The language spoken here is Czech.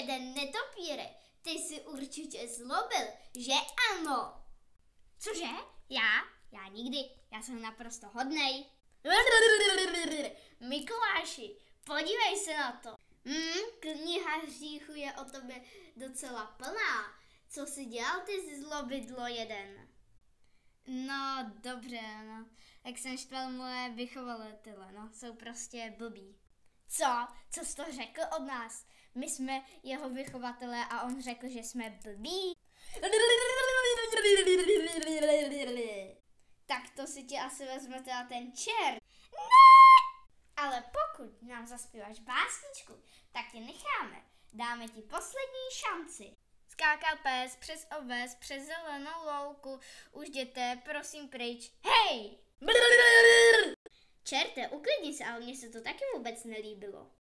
jeden netopíre, ty jsi určitě zlobil, že ano? Cože? Já? Já nikdy, já jsem naprosto hodnej. Mikuláši, podívej se na to. Kniha hříchu je o tobě docela plná. Co jsi dělal ty zlobidlo jeden? No, dobře, no. Jak jsem štval moje vychovatele, no, jsou prostě blbí. Co? Co jsi to řekl od nás? My jsme jeho vychovatelé a on řekl, že jsme blbí? Tak to si ti asi vezme teda ten čert. Ne! Ale pokud nám zaspíváš básničku, tak tě necháme. Dáme ti poslední šanci. Skákal pes přes oves, přes zelenou louku. Už jděte, prosím, pryč. Hej! Čerte, uklidni se, ale mně se to taky vůbec nelíbilo.